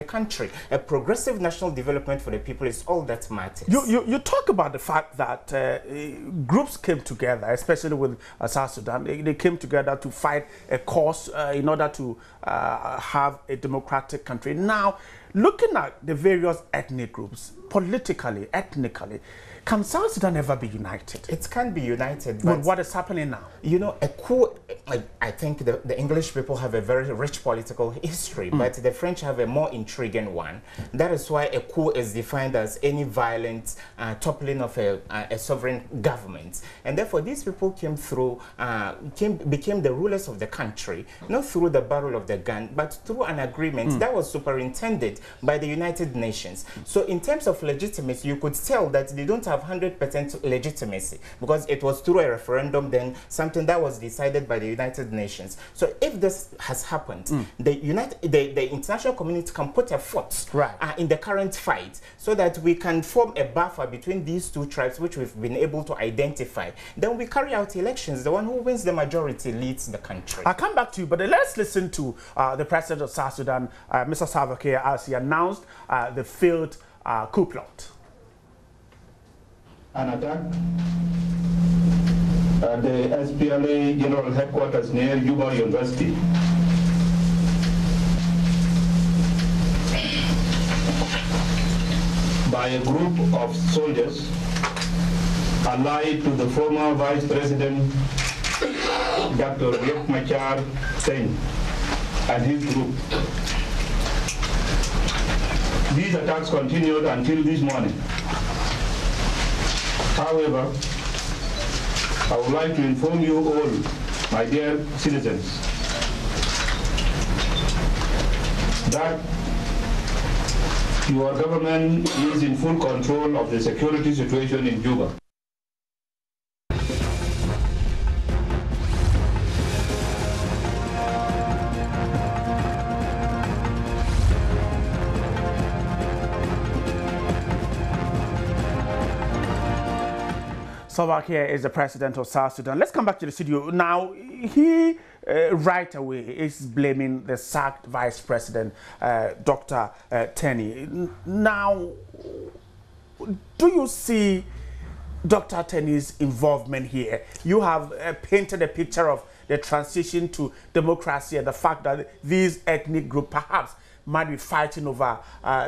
country. A progressive national development for the people is all that matters. You talk about the fact that groups came together, especially with South Sudan. They came together to fight a cause in order to have a democratic country. Now, looking at the various ethnic groups, politically, ethnically, can South Sudan ever be united? It can be united. But what is happening now? You know, a coup, I think the English people have a very rich political history, but the French have a more intriguing one. That is why a coup is defined as any violent toppling of a sovereign government. And therefore, these people came through, became the rulers of the country, not through the barrel of the gun, but through an agreement that was superintended by the United Nations. So in terms of legitimacy, you could tell that they don't have 100% legitimacy because it was through a referendum, then something that was decided by the United Nations. So if this has happened, the international community can put a foot in the current fight so that we can form a buffer between these two tribes, which we've been able to identify. Then we carry out elections. The one who wins the majority leads the country. I'll come back to you, but let's listen to the president of South Sudan, Mr. Salva Kiir, as he announced the failed coup plot. An attack at the SPLA General Headquarters near Juba University. By a group of soldiers allied to the former Vice President Dr. Riek Machar Singh and his group. These attacks continued until this morning. However, I would like to inform you all, my dear citizens, that your government is in full control of the security situation in Juba. Salva Kiir is the president of South Sudan. Let's come back to the studio. Now, he right away is blaming the sacked vice president, Dr. Teny. Now, do you see Dr. Teny's involvement here? You have painted a picture of the transition to democracy and the fact that these ethnic groups perhaps might be fighting over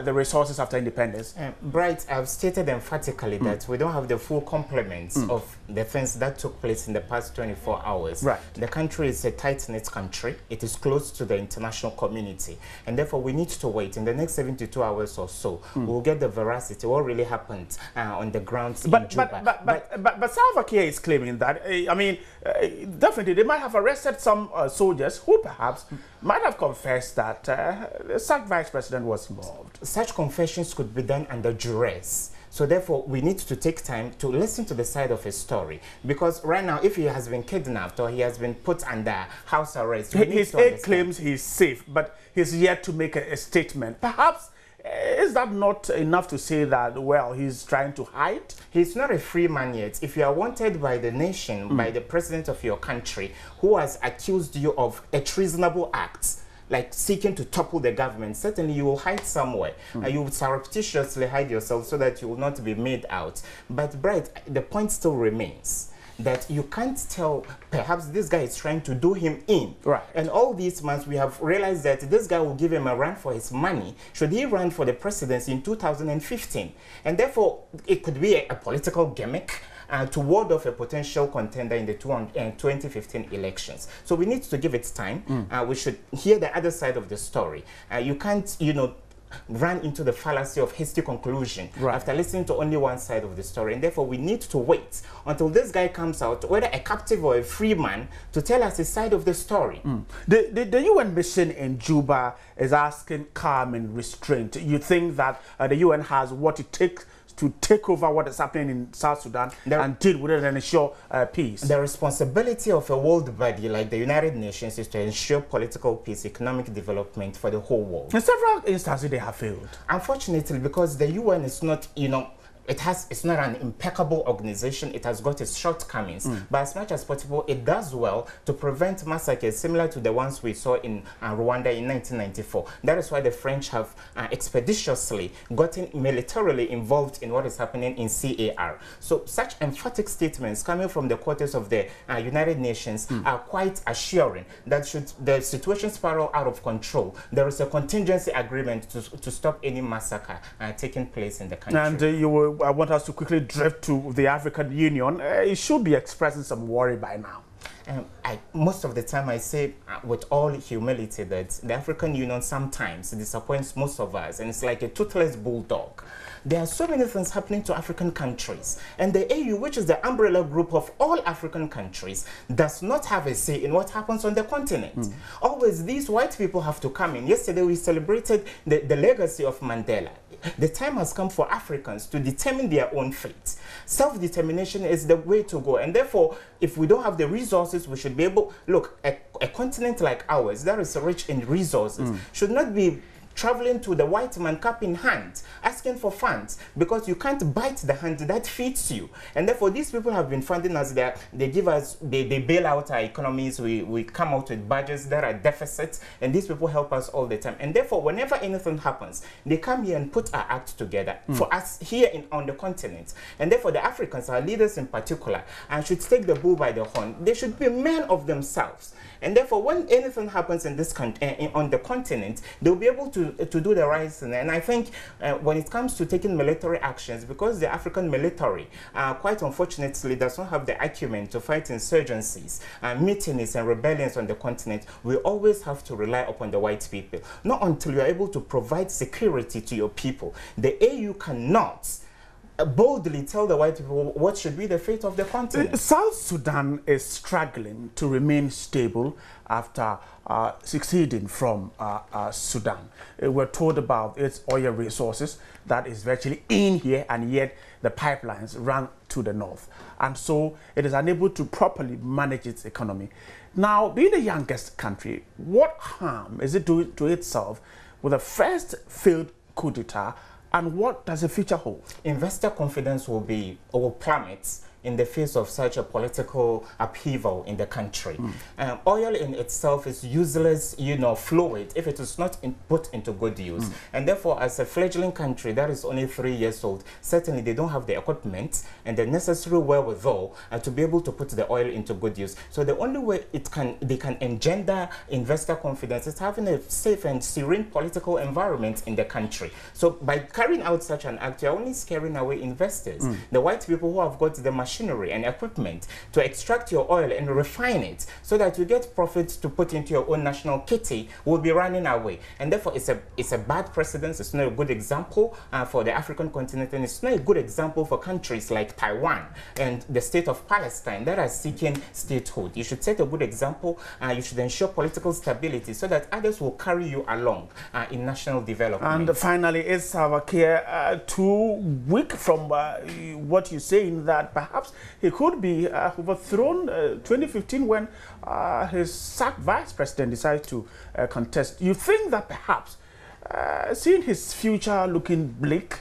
the resources after independence. Bright, I've stated emphatically that we don't have the full complements of the things that took place in the past 24 hours. Right. The country is a tight-knit country. It is close to the international community. And therefore, we need to wait. In the next 72 hours or so, we'll get the veracity, what really happened on the ground in Juba. But Salva Kiir is claiming that, I mean, definitely they might have arrested some soldiers who perhaps might have confessed that the sacked vice president was involved. Such confessions could be done under duress. So therefore, we need to take time to listen to the side of his story. Because right now, if he has been kidnapped or he has been put under house arrest, his aide claims he's safe, but he's yet to make a statement. Perhaps, is that not enough to say that, well, he's trying to hide? He's not a free man yet. If you are wanted by the nation, by the president of your country, who has accused you of a treasonable act, like seeking to topple the government, certainly you will hide somewhere. You will surreptitiously hide yourself so that you will not be made out. But Bright, the point still remains that you can't tell, perhaps this guy is trying to do him in. Right. And all these months we have realized that this guy will give him a run for his money should he run for the presidency in 2015. And therefore, it could be a political gimmick to ward off a potential contender in the 2015 elections. So we need to give it time. We should hear the other side of the story. You can't, you know, run into the fallacy of hasty conclusion after listening to only one side of the story. And therefore, we need to wait until this guy comes out, whether a captive or a free man, to tell us his side of the story. The UN mission in Juba is asking calm and restraint. You think that the UN has what it takes to take over what is happening in South Sudan and deal with it and ensure peace? The responsibility of a world body like the United Nations is to ensure political peace, economic development for the whole world. In several instances, they have failed. Unfortunately, because the UN is not, you know, it's not an impeccable organization. It has got its shortcomings, but as much as possible, it does well to prevent massacres similar to the ones we saw in Rwanda in 1994. That is why the French have expeditiously gotten militarily involved in what is happening in CAR. So such emphatic statements coming from the quarters of the United Nations are quite assuring that should the situation spiral out of control, there is a contingency agreement to stop any massacre taking place in the country. And I want us to quickly drift to the African Union. It should be expressing some worry by now. Most of the time I say with all humility that the African Union sometimes disappoints most of us, and it's like a toothless bulldog. There are so many things happening to African countries, and the AU, which is the umbrella group of all African countries, does not have a say in what happens on the continent. Always these white people have to come in. Yesterday we celebrated the legacy of Mandela. The time has come for Africans to determine their own fate. Self-determination is the way to go, and therefore if we don't have the resources, we should be able, look, a continent like ours that is rich in resources should not be traveling to the white man cap in hand, asking for funds, because you can't bite the hand that feeds you. And therefore, these people have been funding us. They give us, they bail out our economies. We come out with budgets that are deficits, and these people help us all the time. And therefore, whenever anything happens, they come here and put our act together for us here on the continent. And therefore, the Africans, our leaders in particular, should take the bull by the horn. They should be men of themselves. And therefore, when anything happens in this country, on the continent, they'll be able to do the right thing. And I think when it comes to taking military actions, because the African military, quite unfortunately, does not have the acumen to fight insurgencies, mutinies, and rebellions on the continent, we always have to rely upon the white people. Not until you're able to provide security to your people. The AU cannot boldly tell the white people what should be the fate of the continent. South Sudan is struggling to remain stable after succeeding from Sudan. We're told about its oil resources that is virtually in here, and yet the pipelines run to the north. And so it is unable to properly manage its economy. Now, being the youngest country, what harm is it doing to itself with the first failed coup d'etat? And what does the future hold? Investor confidence will plummet in the face of such a political upheaval in the country. Oil in itself is useless, fluid if it is not put into good use. And therefore, as a fledgling country that is only 3 years old, certainly they don't have the equipment and the necessary wherewithal to be able to put the oil into good use. So the only way they can engender investor confidence is having a safe and serene political environment in the country. So by carrying out such an act, you're only scaring away investors. The white people who have got the machinery and equipment to extract your oil and refine it so that you get profits to put into your own national kitty will be running away. And therefore, it's a bad precedent. It's not a good example for the African continent, and it's not a good example for countries like Taiwan and the state of Palestine that are seeking statehood. You should set a good example. You should ensure political stability so that others will carry you along in national development. And finally, is Salva Kiir too weak from what you're saying that perhaps he could be overthrown 2015 when his sacked vice president decided to contest? You think that perhaps, seeing his future looking bleak,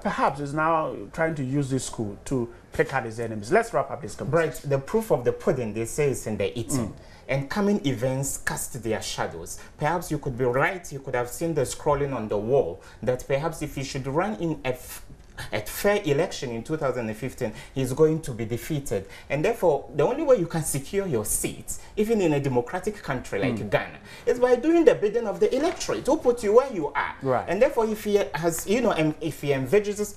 perhaps is now trying to use this coup to pick at his enemies? Let's wrap up this conversation. Right, the proof of the pudding, they say, is in the eating. And coming events cast their shadows. Perhaps you could be right, you could have seen the scrolling on the wall that perhaps if he should run in a fair election in 2015, he's going to be defeated. And therefore, the only way you can secure your seats, even in a democratic country like Ghana, is by doing the bidding of the electorate who put you where you are. Right. And therefore, if he has, if he envisages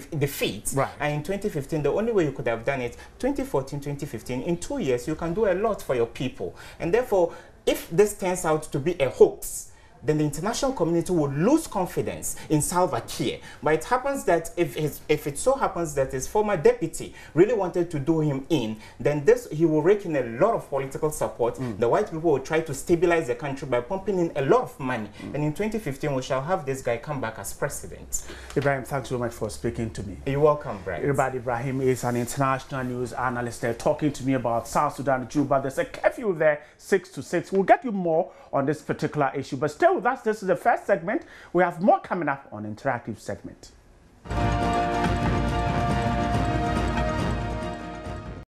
defeat, and in 2015, the only way you could have done it, 2014, 2015, in 2 years, you can do a lot for your people. And therefore, if this turns out to be a hoax, then the international community will lose confidence in Salva Kiir. But it happens that if it so happens that his former deputy really wanted to do him in, then he will rake in a lot of political support. The white people will try to stabilize the country by pumping in a lot of money. And in 2015, we shall have this guy come back as president. Ibrahim, thanks so much for speaking to me. You're welcome, Brian. Everybody, Ibrahim is an international news analyst there talking to me about South Sudan, Juba. There's a curfew there, 6 to 6. We'll get you more on this particular issue, but stay with us. This is the first segment. We have more coming up on Interactive segment.